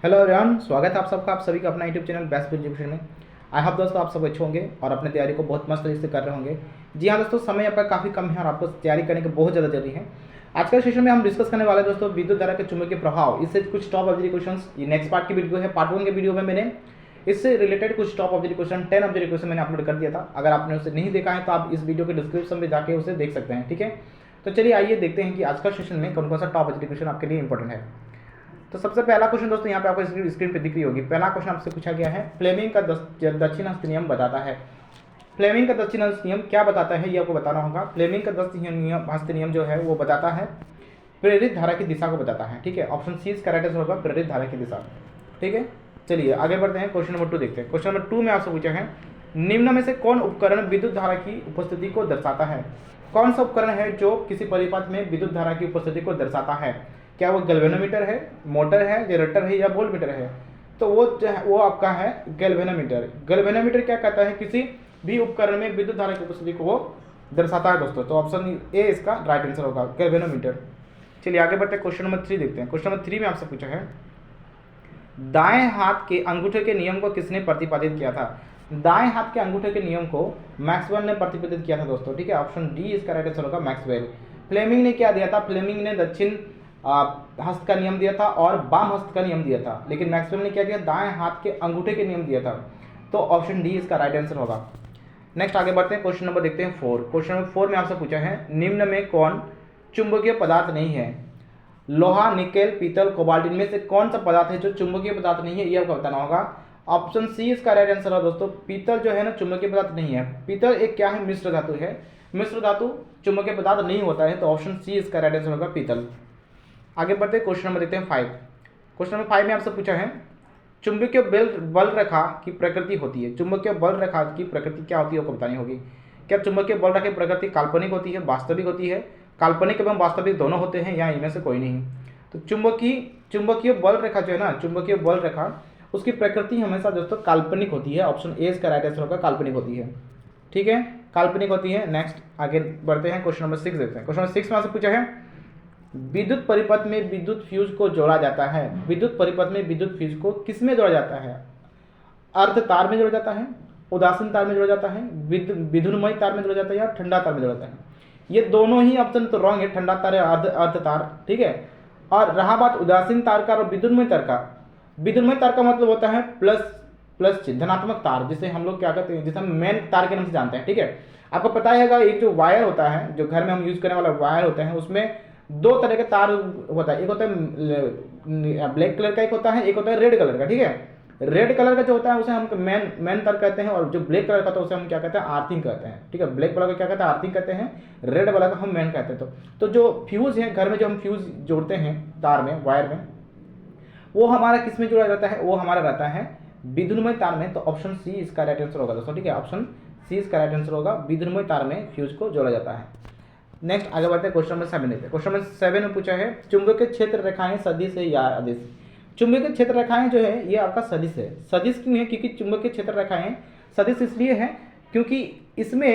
Hello everyone, स्वागत है आप सबका, आप सभी का अपना यूट्यूब चैनल बेस्ट एजुकेशन में। आई होप दोस्तों आप सब अच्छे होंगे और अपने तैयारी को बहुत मस्त तरीके से कर रहे होंगे। जी हाँ दोस्तों, समय आपका काफ़ी कम है और आपको तैयारी करने की बहुत ज़्यादा जरूरी है। आज का सेशन में हम डिस्कस करने वाले हैं दोस्तों विद्युत धारा के चुंबकीय प्रभाव। इससे कुछ टॉप ऑब्जेक्टिव क्वेश्चन, ये नेक्स्ट पार्ट की वीडियो है। पार्ट 1 के वीडियो में मैंने इससे रिलेटेड कुछ top objective question 10 objective question मैंने अपलोड कर दिया था। अगर आपने उसे नहीं देखा है तो आप इस वीडियो के डिस्क्रिप्शन में जाके उसे देख सकते हैं। ठीक है, तो चलिए आइए देखते हैं कि आज का सेशन में कौन कौन सा टॉप ऑब्जेक्टिव क्वेश्चन आपके लिए इंपॉर्टेंट है। तो सबसे पहला क्वेश्चन दोस्तों यहाँ पे आपको स्क्रीन पे दिख रही होगी। पहला क्वेश्चन आपसे पूछा गया है, फ्लेमिंग का दक्षिण हस्त नियम बताता है। फ्लेमिंग का दक्षिण हस्त नियम क्या बताता है ये आपको बताना होगा। फ्लेमिंग का दक्षिण हस्त नियम जो है वो बताता है प्रेरित धारा की दिशा को बताता है। ठीक है, ऑप्शन सी इसका राइट आंसर होगा, प्रेरित धारा की दिशा। ठीक है, चलिए आगे बढ़ते हैं। क्वेश्चन नंबर 2 देखते हैं। क्वेश्चन नंबर 2 में आपसे पूछा है, निम्न में से कौन उपकरण विद्युत धारा की उपस्थिति को दर्शाता है। कौन सा उपकरण है जो किसी परिपथ में विद्युत धारा की उपस्थिति को दर्शाता है। क्या वो गैल्वेनोमीटर है, मोटर है, जनरेटर है या वोल्टमीटर है। तो वो आपका है गैल्वेनोमीटर। गैल्वेनोमीटर क्या कहता है, किसी भी उपकरण में विद्युत धारा की उपस्थिति को वो दर्शाता है दोस्तों। तो ऑप्शन ए इसका राइट आंसर होगा, गैल्वेनोमीटर। चलिए आगे बढ़ते हैं। क्वेश्चन नंबर 3 देखते हैं। क्वेश्चन नंबर 3 में आपसे पूछा है, दाएं हाथ के अंगूठे के नियम को किसने प्रतिपादित किया था। दाएं हाथ के अंगूठे के नियम को मैक्सवेल ने प्रतिपादित किया था दोस्तों। ठीक है, ऑप्शन डी इसका राइट आंसर होगा, मैक्सवेल। फ्लेमिंग ने क्या दिया था, फ्लेमिंग ने दक्षिण हस्त का नियम दिया था और वाम हस्त का नियम दिया था, लेकिन मैक्सवेल ने क्या दिया, दाएं हाथ के अंगूठे के नियम दिया था। तो ऑप्शन डी इसका राइट आंसर होगा। नेक्स्ट आगे बढ़ते हैं। क्वेश्चन नंबर देखते हैं 4। क्वेश्चन नंबर 4 में आपसे पूछा है, निम्न में कौन चुंबकीय पदार्थ नहीं है। लोहा, निकेल, पीतल, कोबाल्ट, इनमें से कौन सा पदार्थ है जो चुंबकीय पदार्थ नहीं है, ये आपको बताना होगा। ऑप्शन सी इसका राइट आंसर है दोस्तों, पीतल जो है ना चुंबकीय पदार्थ नहीं है। पीतल एक क्या है, मिश्र धातु है। मिश्र धातु चुंबकीय पदार्थ नहीं होता है, तो ऑप्शन सी इसका राइट आंसर होगा, पीतल। आगे बढ़ते हैं। क्वेश्चन नंबर देखते हैं 5। क्वेश्चन नंबर 5 में आपसे पूछा है, चुंबकीय बल रेखा की प्रकृति होती है। चुंबकीय बल रेखा की प्रकृति क्या होती है आपको बतानी होगी। क्या चुंबकीय बल रेखा की प्रकृति काल्पनिक होती है, वास्तविक होती है। काल्पनिक एवं वास्तविक दोनों होते हैं या इनमें से कोई नहीं। तो चुंबकीय बल रेखा जो है ना, चुंबकीय बल रेखा उसकी प्रकृति हमेशा दोस्तों काल्पनिक होती है। ऑप्शन ए इसका राइट आंसर होगा, काल्पनिक होती है। ठीक है, काल्पनिक होती है। नेक्स्ट आगे बढ़ते हैं। क्वेश्चन नंबर 6 देखते हैं। क्वेश्चन नंबर 6 में आपसे पूछा है, विद्युत परिपथ में विद्युत फ्यूज को जोड़ा जाता है। विद्युत परिपथ में विद्युत फ्यूज को किस में जोड़ा जाता है। अर्ध तार में जोड़ा जाता है, उदासीन तार में जोड़ा जाता है, विद्युन्मय तार में जोड़ा जाता है या ठंडा तार में जोड़ा जाता है। ये दोनों ही ऑप्शन तो रॉन्ग है, ठंडा तार या अर्ध तार। ठीक है, और रहा बात उदासीन तार का और विद्युन्मय तार का। विद्युन्मय तार का मतलब होता है प्लस धनात्मक तार, जिसे हम लोग क्या कहते हैं, जिसे हम मेन तार के नाम से जानते हैं। ठीक है, आपको पता है एक जो वायर होता है, जो घर में हम यूज करने वाला वायर होता है, उसमें 2 तरह के तार होता है। एक होता है ब्लैक कलर का, एक होता है, एक होता है रेड कलर का। ठीक है, रेड कलर का जो होता है उसे हम मेन तार कहते हैं, और जो ब्लैक कलर का होता है उसे हम क्या कहते हैं, आर्थिंग कहते हैं। ठीक है, ब्लैक वाला का क्या कहते हैं, आर्थिंग कहते हैं, रेड वाला का हम मेन कहते हैं। तो जो फ्यूज है घर में, जो हम फ्यूज जोड़ते हैं तार में, वायर में, वो हमारा किस में जोड़ा जाता है, वो हमारा रहता है विद्युन्मय तार में। तो ऑप्शन सी इसका राइट आंसर होगा दोस्तों। ठीक है, ऑप्शन सी इसका राइट आंसर होगा, विद्युन्मय तार में फ्यूज को जोड़ा जाता है। नेक्स्ट आगे बढ़ते हैं। क्वेश्चन नंबर 7 देखते हैं। क्वेश्चन नंबर 7 में पूछा है, चुंबकीय क्षेत्र रेखाएं सदिश है या अदिश। चुंबकीय क्षेत्र रेखाएं जो है ये आपका सदिश है। सदिश क्यों है, क्योंकि चुंबकीय क्षेत्र रेखाएं सदिश इसलिए है क्योंकि इसमें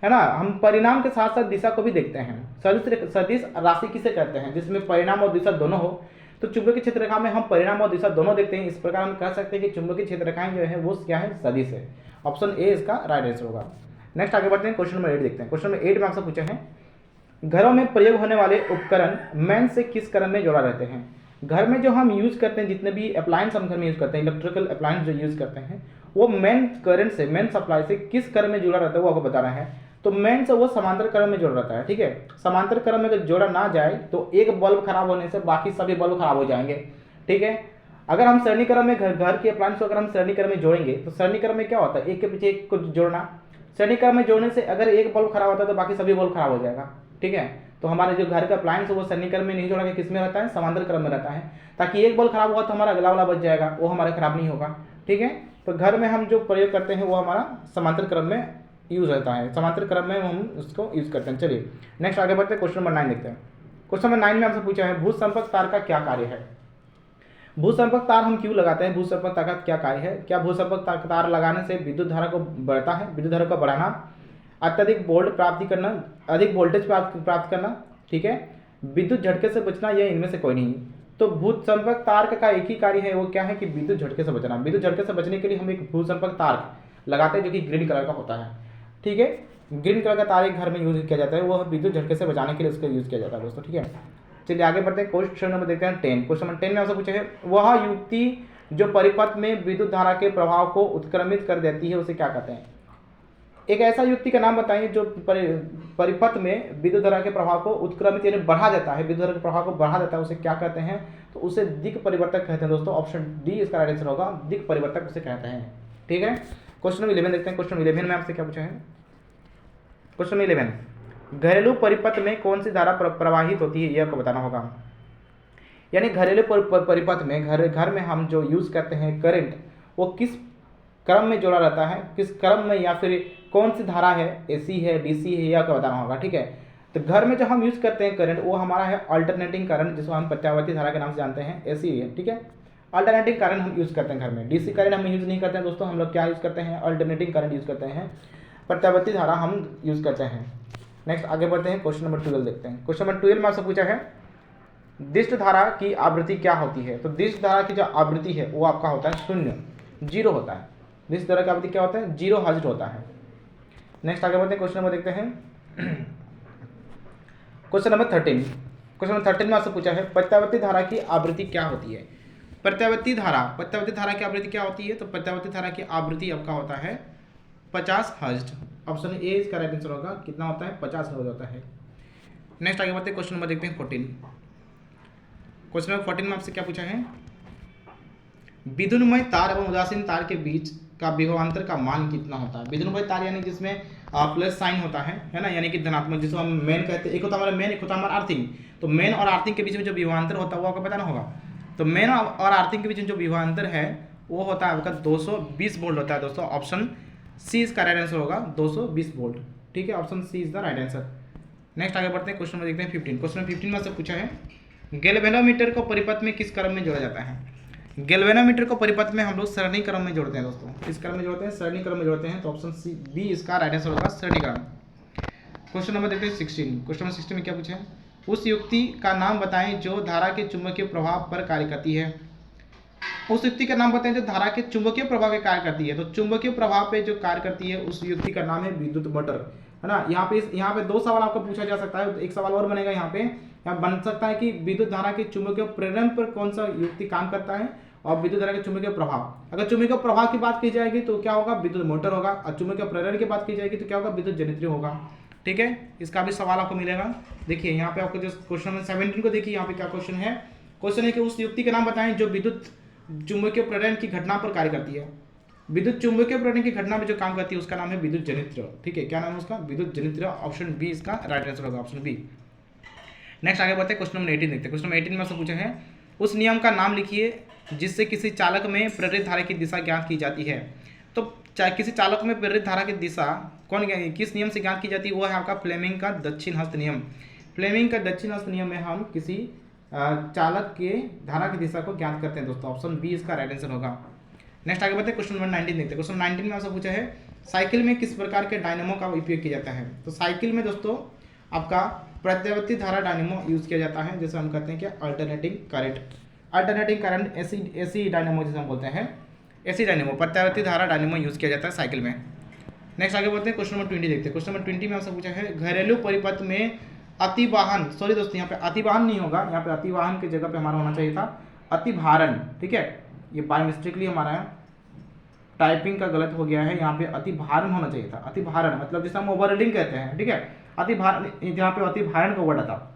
है ना, हम परिणाम के साथ साथ दिशा को भी देखते हैं। सदिश राशि किसे कहते हैं, जिसमें परिणाम और दिशा दोनों हो। तो चुंबकीय क्षेत्र रेखा में हम परिणाम और दिशा दोनों देखते हैं। इस प्रकार हम कह सकते हैं कि चुंबकीय क्षेत्र रेखाएं जो है वो क्या है, सदिश है। ऑप्शन ए इसका राइट आंसर होगा। नेक्स्ट आगे बढ़ते हैं। क्वेश्चन नंबर 8 देखते हैं। क्वेश्चन नंबर 8 में आपसे पूछा है, घरों में प्रयोग होने वाले उपकरण मेन से किस क्रम में जोड़ा रहते हैं। घर में जो हम यूज करते हैं, जितने भी अप्लायंस हम घर में यूज करते हैं, इलेक्ट्रिकल अप्लायंस जो यूज करते हैं, वो मेन करंट से, मेन सप्लाई से किस क्रम में जुड़ा रहता है वो आपको बताना है। तो मेन से वो समांतर क्रम में जोड़ा रहता है। ठीक है, समांतर क्रम में अगर जोड़ा ना जाए तो एक बल्ब खराब होने से बाकी सभी बल्ब खराब हो जाएंगे। ठीक है, अगर हम सरणी क्रम में घर के अप्लायंस को अगर हम सरणी क्रम में जोड़ेंगे तो सरणी क्रम में क्या होता है, एक के पीछे एक को जोड़ना। सरणी क्रम में जोड़ने से अगर एक बल्ब खराब होता है तो बाकी सभी बल्ब खराब हो जाएगा। ठीक है, तो हमारे जो घर का अप्लायंस है वो सरणी क्रम में नहीं जोड़ा के किस में रहता है, समांतर क्रम में रहता है, ताकि एक बल्ब खराब हुआ तो हमारा अगला वाला बच जाएगा, वो हमारा खराब नहीं होगा। ठीक है, तो घर में हम जो प्रयोग करते हैं वो हमारा समांतर क्रम में यूज रहता है, समांतर क्रम में हम उसको यूज करते हैं। चलिए नेक्स्ट आगे बढ़ते हैं। क्वेश्चन नंबर 9 देखते हैं। क्वेश्चन नंबर 9 में आपसे पूछा है, भूसंपर्क तार का क्या कार्य है। भूसंपर्क तार हम क्यों लगाते हैं, भूसंपर्क तार का क्या कार्य है। क्या भूसंपर्क तार लगाने से विद्युत धारा को बढ़ता है, विद्युत धारा को बढ़ाना, अत्यधिक वोल्ट प्राप्ति करना, अधिक वोल्टेज प्राप्त करना। ठीक है, विद्युत झटके से बचना, या इनमें से कोई नहीं। तो भूत संपर्क तार का एक ही कार्य है, वो क्या है कि विद्युत झटके से बचना। विद्युत झटके से बचने के लिए हम एक भूत संपर्क तार लगाते हैं जो कि ग्रीन कलर का होता है, ठीक है। ग्रीन कलर का तार एक घर में यूज किया जाता है, वो विद्युत झटके से बचाने के लिए उसका यूज किया जाता है दोस्तों, ठीक है। चलिए आगे बढ़ते हैं, क्वेश्चन नंबर देखते हैं 10। क्वेश्चन नंबर 10 में आपसे पूछा है, वह युक्ति जो परिपथ में विद्युत धारा के प्रभाव को उत्क्रमित कर देती है उसे क्या कहते हैं। एक ऐसा युक्ति का नाम बताइए जो परिपथ में विद्युत धारा के प्रभाव को उत्क्रमित यानी बढ़ा देता है, विद्युत धारा के प्रभाव को बढ़ा देता है, उसे क्या कहते हैं। तो उसे दिक् परिवर्तक कहते हैं दोस्तों। ऑप्शन डी इसका राइट आंसर होगा, दिक् परिवर्तक उसे कहते हैं, ठीक है। क्वेश्चन नंबर 11 देखते हैं। क्वेश्चन 11 में आपसे क्या पूछा है। क्वेश्चन 11, घरेलू परिपथ में कौन सी धारा प्रवाहित होती है, यह आपको बताना होगा। यानी घरेलू परिपथ में घर में हम जो यूज करते हैं करंट, वो किस क्रम में जोड़ा रहता है, किस क्रम में, या फिर कौन सी धारा है, एसी है, डीसी है, यह आपको बताना होगा, ठीक है। तो घर में जो हम यूज करते हैं करंट, वो हमारा है अल्टरनेटिंग करंट, जिसको हम प्रत्यावर्ती धारा के नाम से जानते हैं, एसी है, ठीक है। अल्टरनेटिंग करंट हम यूज करते हैं घर में। डीसी करंट हम यूज नहीं करते हैं दोस्तों, हम लोग क्या यूज करते हैं, अल्टरनेटिंग करंट यूज करते हैं, प्रत्यावर्ती धारा हम यूज करते हैं। नेक्स्ट आगे बढ़ते हैं, क्वेश्चन नंबर 12 देखते हैं। क्वेश्चन नंबर 12 में आपसे पूछा है, दिष्ट धारा की आवृत्ति क्या होती है। तो दिष्ट धारा की जो आवृत्ति है वो आपका होता है 0, 0 होता है। दिष्ट धारा की आवृत्ति क्या होता है, 0 हर्ट्ज होता है। नेक्स्ट आगे बढ़ते हैं, क्वेश्चन नंबर देखते हैं, क्वेश्चन नंबर 13। क्वेश्चन नंबर 13 में आपसे पूछा है, प्रत्यावर्ती धारा की आवृत्ति क्या होती है। प्रत्यावर्ती धारा की आवृत्ति क्या होती है। तो प्रत्यावर्ती धारा की आवृत्ति आपका होता है 50 हर्ट्ज। ऑप्शन ए इसका राइट आंसर होगा, कितना होता है, 50 हर्ट्ज होता है। नेक्स्ट आगे बढ़ते हैं, क्वेश्चन नंबर देखते हैं 14। क्वेश्चन नंबर 14 में आपसे क्या पूछा है, विद्युन्मय तार एवं उदासीन तार के बीच का विभवांतर का मान कितना होता है। विद्युन्मय तार यानी जिसमें प्लस साइन होता है ना, यानी कि धनात्मक, जिसको हम मेन कहते हैं। एक होता है हमारा मेन, एक होता है हमारा अर्थिंग। तो मेन और अर्थिंग के बीच में जो विभवांतर होता है वो आपको बताना होगा। तो मेन और अर्थिंग के बीच में जो विभवांतर है वो होता है आपका 220 वोल्ट होता है दोस्तों। ऑप्शन सी इसका राइट आंसर होगा, 220 वोल्ट, ठीक है। Option c is the right answer. Next आगे बढ़ते हैं, क्वेश्चन में देखते हैं 15। क्वेश्चन 15 में से पूछा है, गैल्वेनोमीटर को परिपथ में किस क्रम में जोड़ा जाता है। गैल्वेनोमीटर को परिपथ में हम लोग सरणी क्रम में जोड़ते हैं दोस्तों। किस क्रम में जोड़ते हैं, सरणी क्रम में जोड़ते हैं। तो ऑप्शन सी बी इसका राइट आंसर होगा, सरणी क्रम। क्वेश्चन नंबर देखते हैं 16। क्वेश्चन नंबर 16 में क्या पूछा है, उस युक्ति का नाम बताएं जो धारा के चुंबकीय प्रभाव पर कार्य करती है। उस युक्ति का नाम बताएं जो धारा के चुंबकीय प्रभाव पे कार्य करती है। तो चुंबकीय प्रभाव पे जो कार्य करती है उस युक्ति का नाम है विद्युत मोटर, है ना। यहाँ पे 2 सवाल आपको पूछा जा सकता है, एक सवाल और बनेगा यहाँ बन सकता है कि विद्युत धारा के चुंबकीय प्रेरण पर कौन सा युक्ति काम करता है, और विद्युत धारा के चुंबकीय प्रभाव। अगर चुंबकीय प्रभाव की बात की जाएगी तो क्या होगा, विद्युत मोटर होगा। और चुंबकीय प्रेरण की बात की जाएगी तो क्या होगा, विद्युत जनित्र होगा, ठीक है। इसका भी सवाल आपको मिलेगा। देखिए यहाँ पे आपको जो क्वेश्चन नंबर 17 को देखिए, यहाँ पे क्या क्वेश्चन है। क्वेश्चन है कि उस युक्ति का नाम बताएं जो विद्युत चुंबकीय प्रेरण की घटना पर कार्य करती है। विद्युत चुंबकीय प्रेरण की घटना में जो काम करती है उसका नाम है विद्युत जनित्र, ठीक है। क्या नाम है उसका, विद्युत जनित्र। ऑप्शन बी इसका राइट आंसर होगा, ऑप्शन बी। नेक्स्ट आगे बढ़ते हैं, क्वेश्चन नंबर 18 देखते हैं। क्वेश्चन नंबर 18 में से पूछा है, उस नियम का नाम लिखिए जिससे किसी चालक में प्रेरित धारा की दिशा ज्ञात की जाती है। तो किसी चालक में प्रेरित धारा की दिशा किस नियम से ज्ञात की जाती है, वो है आपका फ्लेमिंग का दक्षिण हस्त नियम। फ्लेमिंग का दक्षिण हस्त नियम में हम किसी चालक के धारा की दिशा को ज्ञात करते हैं दोस्तों। ऑप्शन बी इसका राइट आंसर होगा। नेक्स्ट आगे बढ़ते हैं, क्वेश्चन नंबर 19 देखते हैं। क्वेश्चन 19 में आपसे पूछा है, साइकिल में किस प्रकार के डायनेमो का उपयोग किया जाता है। तो साइकिल में दोस्तों आपका प्रत्यावर्ती धारा डायनेमो यूज किया जाता है, जैसे हम कहते हैं कि alternating current. Alternating current AC dynamo जिसे हम बोलते हैं, एसी डायनेमो, प्रत्यावर्ती धारा डायनेमो यूज किया जाता है साइकिल में। नेक्स्ट आगे बढ़ते हैं, क्वेश्चन नंबर 20 देखते हैं। क्वेश्चन नंबर 20 में आपसे पूछा है, घरेलू परिपथ में अतिवाहन, सॉरी दोस्तों यहाँ पे अतिवाहन नहीं होगा, यहाँ पे अतिवाहन की जगह पे हमारा होना चाहिए था अतिभारण, ठीक है। ये बाय मिस्टेकली हमारा टाइपिंग का गलत हो गया है, यहाँ पे अतिभारण होना चाहिए था। अतिभारण मतलब जिसे हम ओवरलोडिंग कहते हैं, ठीक है। अतिभारण, यहाँ पे अतिभारण का वर्ड आता।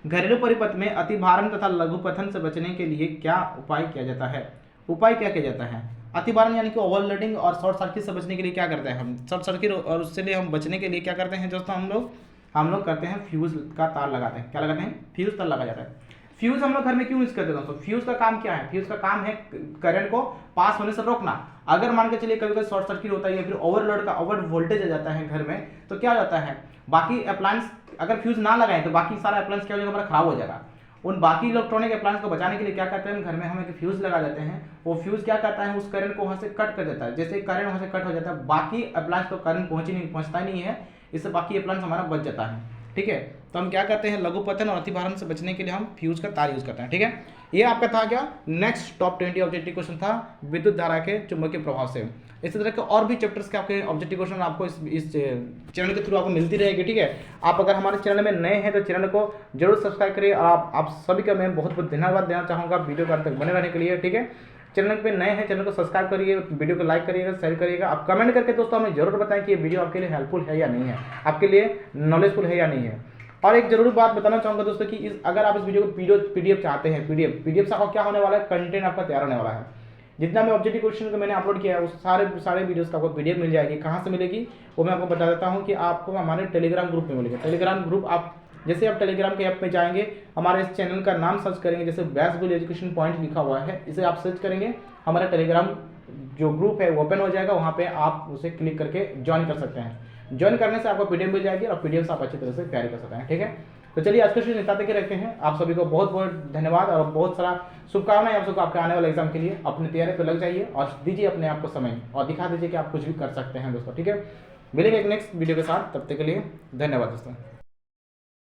घरेलू परिपथ में अतिभारण तथा लघुपथन से बचने के लिए क्या उपाय किया जाता है। उपाय क्या किया जाता है, अतिभारण यानी कि ओवरलोडिंग और शॉर्ट सर्किट से बचने के लिए क्या करते हैं हम, शॉर्ट सर्किट और उससे लिए हम बचने के लिए क्या करते हैं दोस्तों, हम लोग करते हैं फ्यूज का तार लगाते हैं। क्या लगाते हैं, फ्यूज तार लगा जाता है। फ्यूज हम लोग घर में क्यों यूज करते हैं दोस्तों, फ्यूज का काम क्या है, फ्यूज का काम है करंट को पास होने से रोकना। अगर मान के चलिए कभी कभी शॉर्ट सर्किट होता है या फिर ओवरलोड का ओवर वोल्टेज आ जाता है घर में, तो क्या हो जाता है, बाकी अप्लायंस अगर फ्यूज ना लगाएं तो बाकी सारा अप्लायंस क्या हो जाएगा, हमारा खराब हो जाएगा। उन बाकी इलेक्ट्रॉनिक अप्लायंस को बचाने के लिए क्या करते हैं, घर में हम एक फ्यूज लगा देते हैं। वो फ्यूज क्या करता है, उस करंट को वहां से कट कर देता है। जैसे करंट वहां से कट हो जाता है, बाकी अप्लायंस को करंट पहुंचता ही नहीं है, इससे बाकी अप्लायंस हमारा बच जाता है, ठीक है। तो हम क्या करते हैं, लघुपतन और अतिभारण से बचने के लिए हम फ्यूज का तार यूज करते हैं। ठीक है, ये आपका था क्या, नेक्स्ट टॉप 20 ऑब्जेक्टिव क्वेश्चन था विद्युत धारा के चुंबकीय प्रभाव से। इसी तरह के और भी चैप्टर्स के आपके ऑब्जेक्टिव क्वेश्चन आपको इस चैनल के थ्रू आपको मिलती रहेगी। ठीक है, आप अगर हमारे चैनल में नए हैं तो चैनल को जरूर सब्सक्राइब करिए। और आप सभी का मैं बहुत बहुत धन्यवाद देना चाहूँगा वीडियो का अंत तक बने रहने के लिए। ठीक है, चैनल पे नए हैं, चैनल को सब्सक्राइब करिए, वीडियो को लाइक करिएगा, शेयर करिएगा। आप कमेंट करके दोस्तों हमें जरूर बताएं कि ये वीडियो आपके लिए हेल्पफुल है या नहीं है, आपके लिए नॉलेजफुल है या नहीं है। और एक जरूरी बात बताना चाहूँगा दोस्तों कि अगर आप इस वीडियो को पीडीएफ चाहते हैं, पीडीएफ से आपको क्या होने वाला है, कंटेंट आपका तैयार होने वाला है। जितना मैं ऑब्जेक्टिव क्वेश्चन को मैंने अपलोड किया है उस सारे वीडियोस का आपको पीडीएफ मिल जाएगी। कहाँ से मिलेगी वो मैं आपको बता देता हूँ कि आपको हमारे टेलीग्राम ग्रुप में मिलेगा। टेलीग्राम ग्रुप आप जैसे आप टेलीग्राम के ऐप में जाएंगे, हमारे इस चैनल का नाम सर्च करेंगे, जैसे बैस बुल एजुकेशन पॉइंट लिखा हुआ है, इसे आप सर्च करेंगे, हमारा टेलीग्राम जो ग्रुप है वो ओपन हो जाएगा। वहाँ पे आप उसे क्लिक करके ज्वाइन कर सकते हैं। ज्वाइन करने से आपको पीडीएफ मिल जाएगी और पीडीएफ से आप अच्छी तरह से तैयारी कर सकते हैं। ठीक है, तो चलिए आज का सेशन इतना तक रखते हैं। आप सभी को बहुत बहुत धन्यवाद और बहुत सारा शुभकामनाएं आप सबको आपके आने वाले एग्जाम के लिए। अपनी तैयारी पर लग जाइए और दीजिए अपने आप को समय और दिखा दीजिए कि आप कुछ भी कर सकते हैं दोस्तों। ठीक है, मिलेंगे एक नेक्स्ट वीडियो के साथ, तब तक के लिए धन्यवाद दोस्तों।